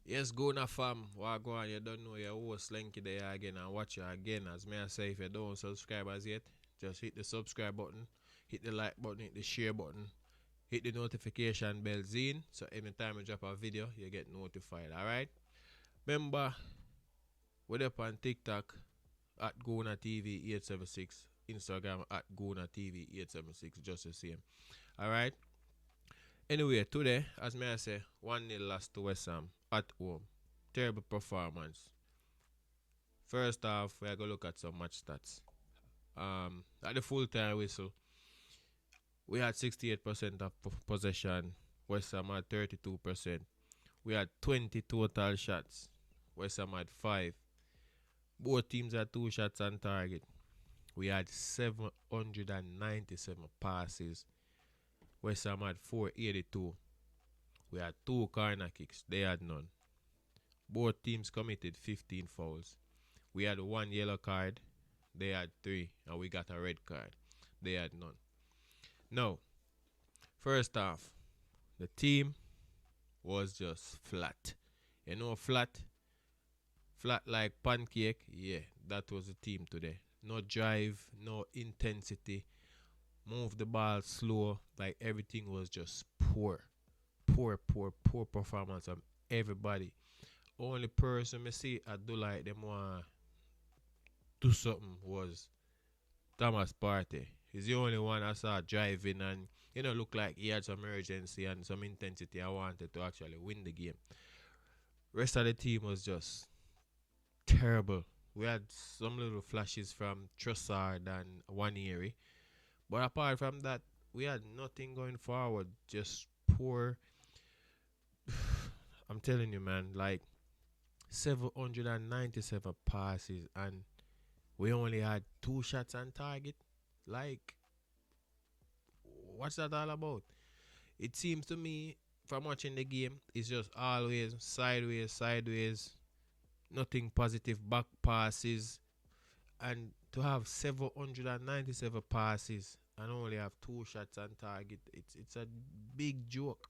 Yes, go na fam. What go on? You don't know your host Lenky there again and watch you again. As may I say, if you don't subscribe as yet, just hit the subscribe button, hit the like button, hit the share button, hit the notification bell zine. So anytime I drop a video, you get notified. Alright? Remember, we're up on TikTok at Gona TV 876, Instagram at Gona TV 876, just the same. Alright? Anyway, today, as may I say, 1-0 lost to West Ham at home. Terrible performance. First off, we're going to look at some match stats. At the full time whistle, we had 68% of possession. West Ham had 32%. We had 20 total shots. West Ham had 5. Both teams had 2 shots on target. We had 797 passes. West Ham had 482. We had 2 corner kicks. They had none. Both teams committed 15 fouls. We had 1 yellow card. They had 3. And we got a red card. They had none. Now, first off, the team was just flat. You know, flat? Flat like pancake? Yeah, that was the team today. No drive, no intensity. Move the ball slow. Like everything was just poor. Poor performance from everybody. Only person me see I do like them want do something was Thomas Partey. He's the only one I saw driving and look like he had some urgency and some intensity. I wanted to actually win the game. Rest of the team was just terrible. We had some little flashes from Trossard and Waneri, but apart from that, we had nothing going forward. Just poor. I'm telling you, man. Like 797 passes and we only had 2 shots on target. Like, what's that all about? It seems to me, from watching the game, it's just always sideways, nothing positive back passes. And to have 797 passes and only have 2 shots on target, it's a big joke.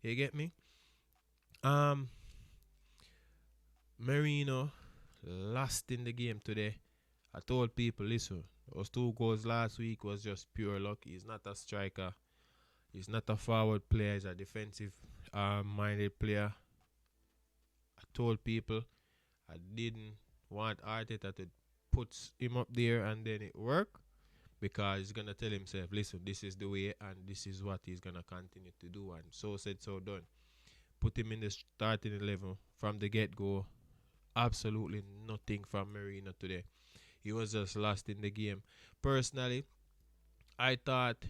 You get me? Um, Merino lost in the game today. I told people, listen, those 2 goals last week was just pure luck. He's not a striker. He's not a forward player. He's a defensive minded player. I told people I didn't want Arteta to put him up there and then it work because he's gonna tell himself, listen, this is the way and this is what he's gonna continue to do. And so said, so done. Put him in the starting 11 from the get go. Absolutely nothing from Marino today. He was just lost in the game. Personally, I thought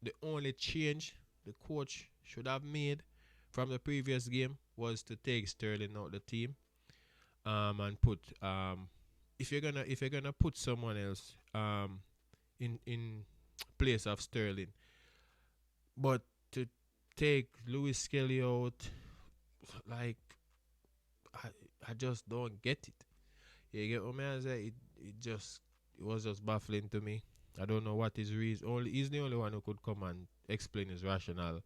the only change the coach should have made from the previous game was to take Sterling out the team and put if you're gonna put someone else in place of Sterling, but to take Lewis Kelly out, like I, I just don't get it. You get what I say? It was just baffling to me. I don't know what his reason. Only he's the only one who could come and explain his rationale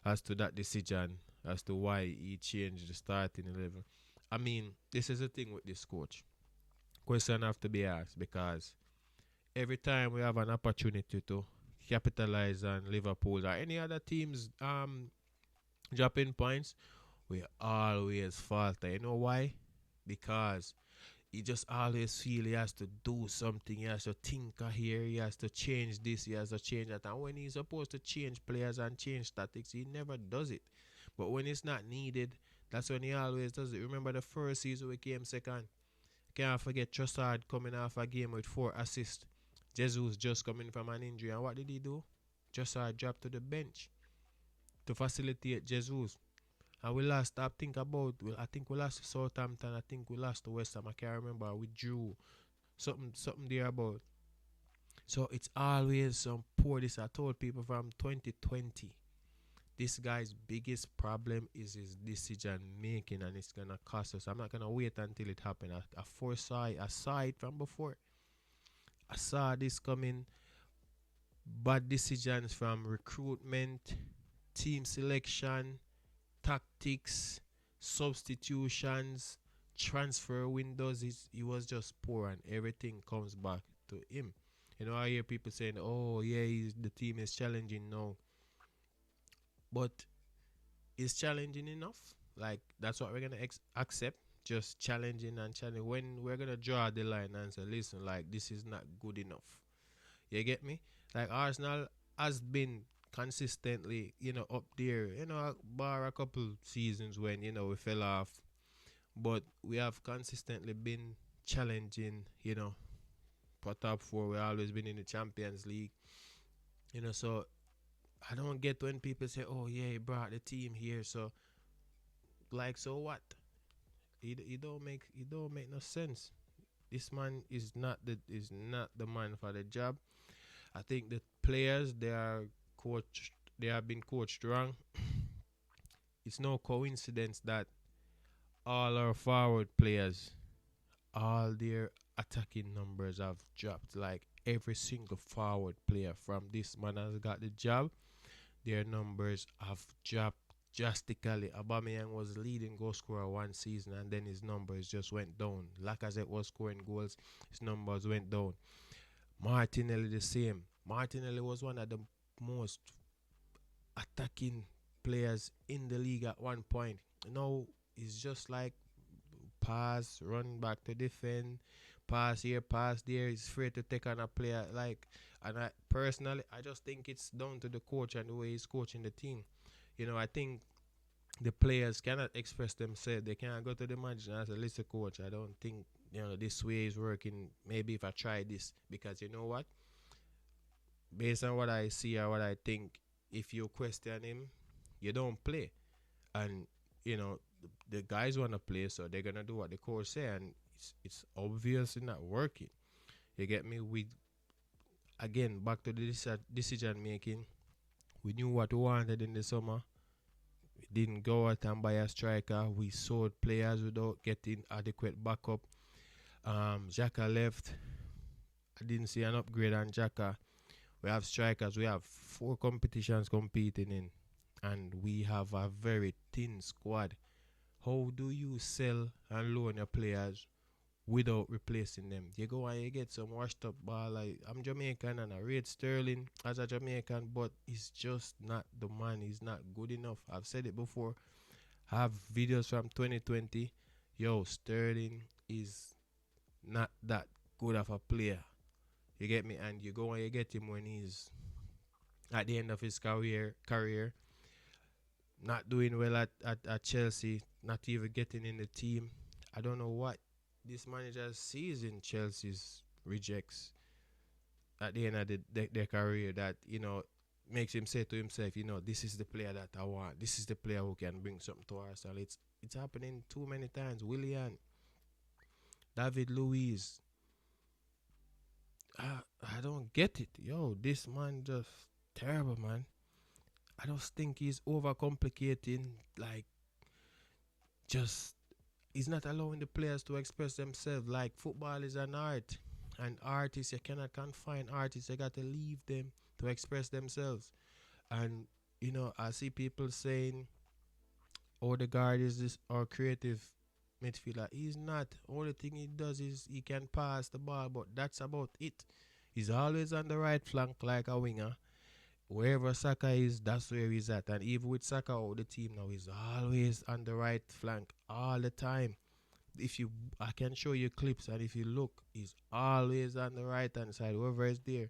as to that decision, as to why he changed the starting 11. I mean, this is the thing with this coach. Question have to be asked because every time we have an opportunity to capitalize on Liverpool or any other teams dropping points, we always falter. You know why? Because he just always feel he has to do something. He has to think here. He has to change this. He has to change that. And when he's supposed to change players and change tactics, he never does it. But when it's not needed, that's when he always does it. Remember the first season we came second. Can't forget Trossard coming off a game with 4 assists. Jesus just coming from an injury. And what did he do? Trossard dropped to the bench to facilitate Jesus. And we lost, I think we lost to Southampton. I think we lost to West Ham. I can't remember. We drew something there about. So it's always some poor. This I told people from 2020. This guy's biggest problem is his decision making, and it's gonna cost us. I'm not gonna wait until it happens. I saw it from before. I saw this coming. Bad decisions from recruitment, team selection, tactics, substitutions, transfer windows. He was just poor, and everything comes back to him. You know, I hear people saying, "Oh, yeah, the team is challenging now," but is challenging enough? Like that's what we're gonna accept. Just challenging and challenging. When we're gonna draw the line and say, listen, like this is not good enough. You get me? Like Arsenal has been consistently, up there. Bar a couple seasons when we fell off, but we have consistently been challenging. For top four. We always been in the Champions League. So I don't get when people say, "Oh yeah, he brought the team here." So like, so what? It don't make no sense. This man is not the man for the job. I think the players they have been coached wrong. It's no coincidence that all our forward players, all their attacking numbers have dropped. Like every single forward player from this man has got the job, their numbers have dropped drastically. Aubameyang was leading goal scorer one season, and then his numbers just went down. Lacazette was scoring goals, his numbers went down. Martinelli the same. Martinelli was one of the most attacking players in the league at one point. Now it's just like pass, run back to defend, pass here, pass there. He's afraid to take on a player. And I personally, I just think it's down to the coach and the way he's coaching the team. I think the players cannot express themselves. They cannot go to the manager and say, "Listen, coach, I don't think this way is working. Maybe if I try this, because you know what? Based on what I see or what I think, if you question him, you don't play, and the guys want to play, so they're gonna do what the coach say, and it's obviously not working. You get me? We again back to the decision making. We knew what we wanted in the summer. We didn't go out and buy a striker. We sold players without getting adequate backup. Xhaka left. I didn't see an upgrade on Xhaka. We have strikers. We have 4 competitions competing in, and we have a very thin squad. How do you sell and loan your players without replacing them? You go and you get some washed up ball. Like, I'm Jamaican and I rate Sterling as a Jamaican, but he's just not the man. He's not good enough. I've said it before. I have videos from 2020. Yo, Sterling is not that good of a player. You get me? And you go and you get him when he's at the end of his career, not doing well at Chelsea, not even getting in the team. I don't know what this manager sees in Chelsea's rejects at the end of their career that, makes him say to himself, this is the player that I want. This is the player who can bring something to Arsenal. It's happening too many times. Willian, David Luiz. I don't get it. Yo, this man just terrible, man. I just think he's overcomplicating. Like, just he's not allowing the players to express themselves. Like, football is an art, and artists, you cannot confine artists. You got to leave them to express themselves. And I see people saying Odegaard is this or creative midfielder. He's not. Only thing he does is he can pass the ball, but that's about it. He's always on the right flank like a winger. Wherever Saka is, that's where he's at. And even with Saka out the team now, he's always on the right flank all the time. I can show you clips, and if you look, he's always on the right hand side. Whoever is there,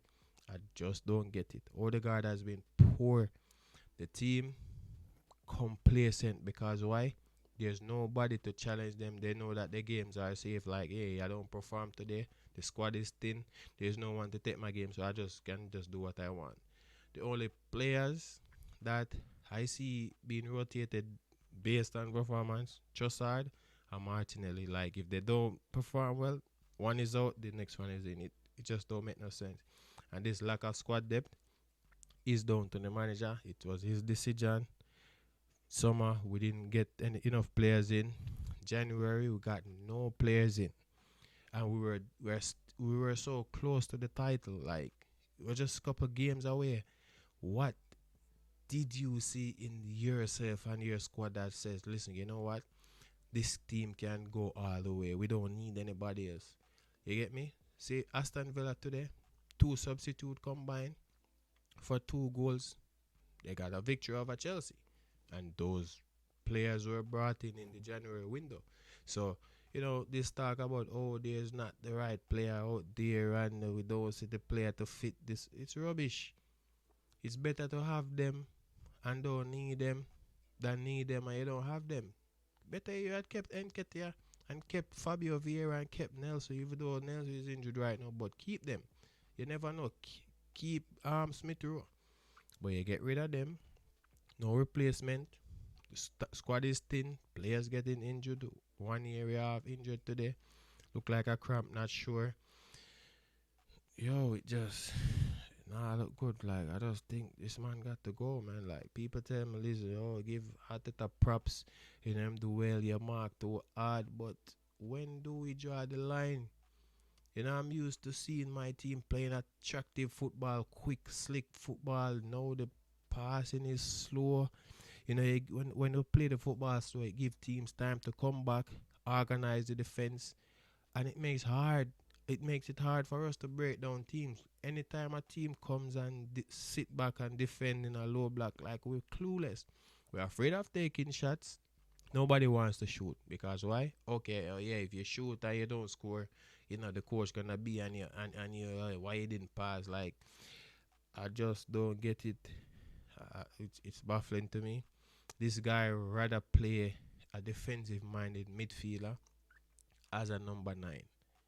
I just don't get it. Odegaard has been poor. The team complacent because why? There's nobody to challenge them. They know that the games are safe. Like, hey, I don't perform today. The squad is thin. There's no one to take my game, so I just can just do what I want. The only players that I see being rotated based on performance, Trossard and Martinelli. Like, if they don't perform well, one is out, the next one is in. It just don't make no sense. And this lack of squad depth is down to the manager. It was his decision. Summer, we didn't get enough players in. January, we got no players in, and we were so close to the title. Like, we were just a couple games away. What did you see in yourself and your squad that says, listen, you know what? this team can go all the way. We don't need anybody else. You get me? See, Aston Villa today, two substitute combined for 2 goals. They got a victory over Chelsea. And those players were brought in the January window. So, this talk about, oh, there's not the right player out there and we don't see the player to fit this. It's rubbish. It's better to have them and don't need them than need them and you don't have them. Better you had kept Nketiah and kept Fabio Vieira and kept Nelson, even though Nelson is injured right now, but keep them. You never know. Keep Smith Rowe. But you get rid of them. No replacement. The squad is thin. Players getting injured. One area of injured today. Look like a cramp, not sure. Yo, it just look good. Like, I just think this man got to go, man. Like, people tell me, listen, give Arteta props. Him do well, you mark too hard. But when do we draw the line? I'm used to seeing my team playing attractive football, quick, slick football. Now the passing is slow. When you play the football slow, it gives teams time to come back, organize the defense, and it makes it hard for us to break down teams. Anytime a team comes and sit back and defend in a low block, like, we're clueless. We're afraid of taking shots. Nobody wants to shoot because why? Okay, yeah, if you shoot and you don't score, the coach gonna be on you and you why you didn't pass. Like, I just don't get it. It's baffling to me. This guy rather play a defensive-minded midfielder as a number 9.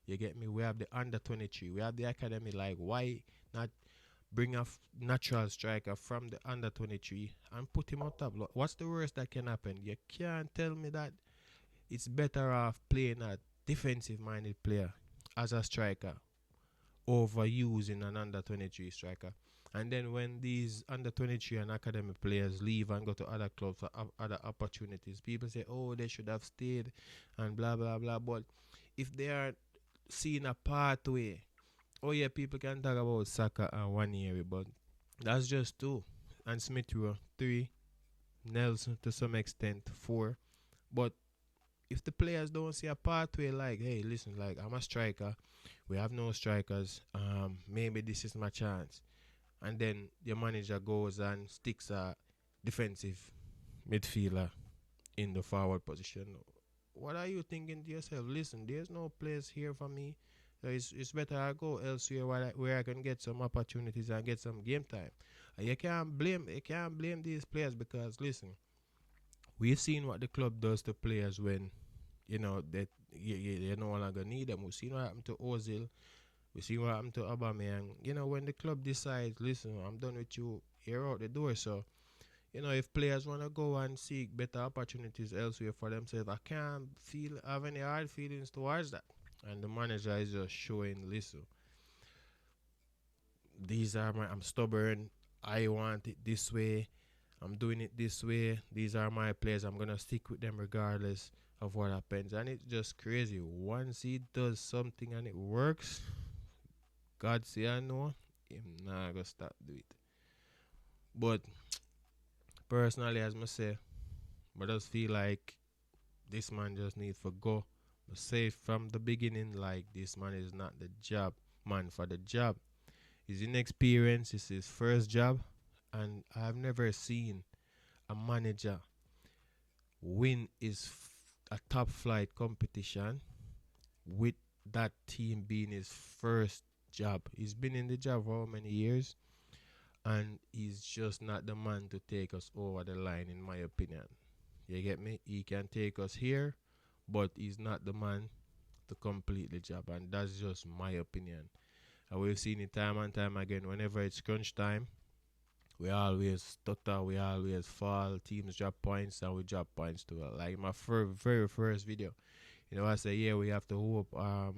You get me? We have the under 23. We have the academy. Like, why not bring a natural striker from the under 23 and put him on top? Look, what's the worst that can happen? You can't tell me that it's better off playing a defensive-minded player as a striker over using an under 23 striker. And then when these under 23 and academy players leave and go to other clubs for other opportunities, people say, oh, they should have stayed and blah, blah, blah. But if they are seeing a pathway, oh, yeah, people can talk about Saka and Wanyeri, but that's just 2. And Smith Rowe, 3. Nelson to some extent, 4. But if the players don't see a pathway, like, hey, listen, like, I'm a striker, we have no strikers, maybe this is my chance. And then your manager goes and sticks a defensive midfielder in the forward position. What are you thinking to yourself? Listen, there's no place here for me. It's better I go elsewhere where I can get some opportunities and get some game time. You can't blame these players because, listen, we've seen what the club does to players when that you no longer need them. We've seen what happened to Ozil. We see what happened to Aubameyang. When the club decides, listen, I'm done with you, you're out the door. So, if players want to go and seek better opportunities elsewhere for themselves, I can't have any hard feelings towards that. And the manager is just showing, listen, I'm stubborn. I want it this way. I'm doing it this way. These are my players. I'm going to stick with them regardless of what happens. And it's just crazy. Once he does something and it works, God say I know, him not gonna stop do it. But personally, as I say, I just feel like this man just needs to go. I say from the beginning, like, this man is not the job man for the job. He's inexperienced. It's his first job, and I've never seen a manager win a top flight competition with that team being his first job. He's been in the job for how many years? And he's just not the man to take us over the line, in my opinion. You get me? He can take us here, but he's not the man to complete the job. And that's just my opinion. And we've seen it time and time again. Whenever it's crunch time, we always stutter, we always fall. Teams drop points, and we drop points too. Like my very first video, I say, yeah, we have to hope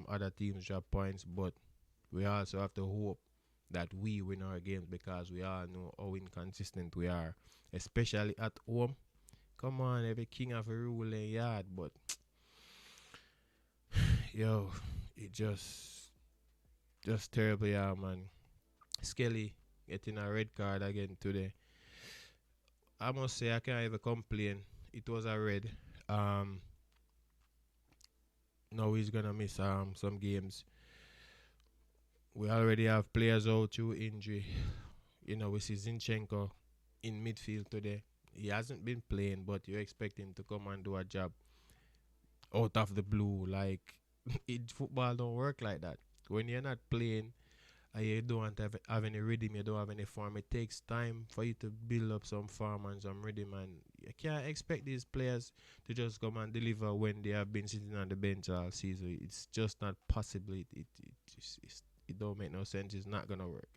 other teams drop points, but we also have to hope that we win our games because we all know how inconsistent we are, especially at home. Come on, every king of a ruling yard, but yo, it just terrible, yeah, man. Skelly getting a red card again today. I must say I can't even complain. It was a red. Now he's gonna miss some games. We already have players out through injury. We see Zinchenko in midfield today. He hasn't been playing, but you expect him to come and do a job out of the blue. Like football don't work like that. When you're not playing, you don't have any rhythm, you don't have any form. It takes time for you to build up some form and some rhythm, and you can't expect these players to just come and deliver when they have been sitting on the bench all season. It's just not possible. It don't make no sense. It's not gonna work.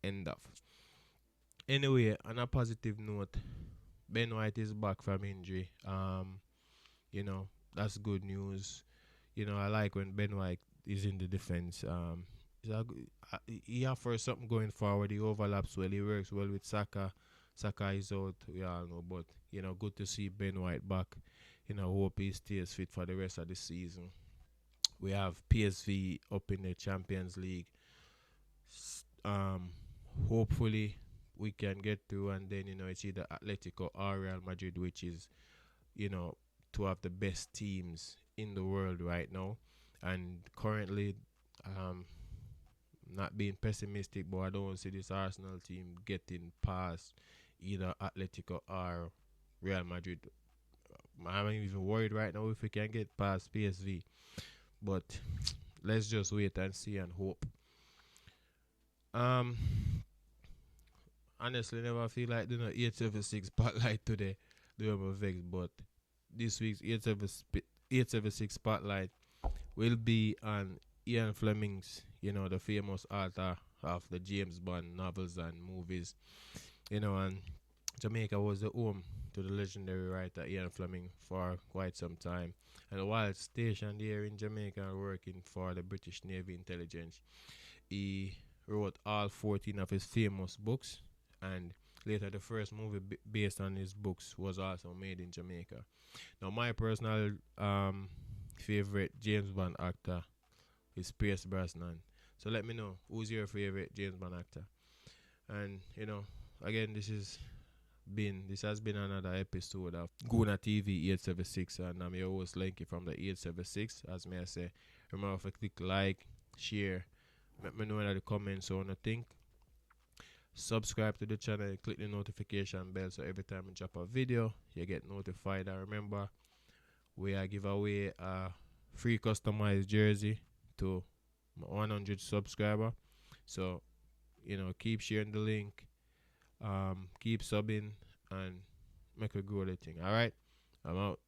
End of. Anyway, on a positive note, Ben White is back from injury. You know, that's good news. I like when Ben White is in the defense. He offers something going forward. He overlaps well. He works well with Saka. Saka is out, we all know, but good to see Ben White back. Hope he stays fit for the rest of the season. We have PSV up in the Champions League. Um, Hopefully we can get through, and then it's either Atletico or Real Madrid, which is you know two of the best teams in the world right now. And currently, um, not being pessimistic, but I don't see this Arsenal team getting past either Atletico or Real Madrid. I'm even worried right now if we can get past PSV. But let's just wait and see and hope. Um, Honestly, never feel like doing a 876 spotlight today. Doing my vex, but this week's 876 spotlight will be on Ian Fleming's, the famous author of the James Bond novels and movies. And Jamaica was the home to the legendary writer Ian Fleming for quite some time. And while stationed here in Jamaica working for the British Navy intelligence, he wrote all 14 of his famous books, and later the first movie based on his books was also made in Jamaica. Now, my personal favorite James Bond actor is Pierce Brosnan. So let me know who's your favorite James Bond actor. And again, this has been another episode of Guna TV 876, and I'm your host Lenky from the 876. As may I say, remember to click like, share, let me know in the comments on the thing. Subscribe to the channel, click the notification bell so every time I drop a video, you get notified. And remember, we are give away a free customized jersey to 100 subscriber. So, keep sharing the link, keep subbing, and make a grow the thing. All right, I'm out.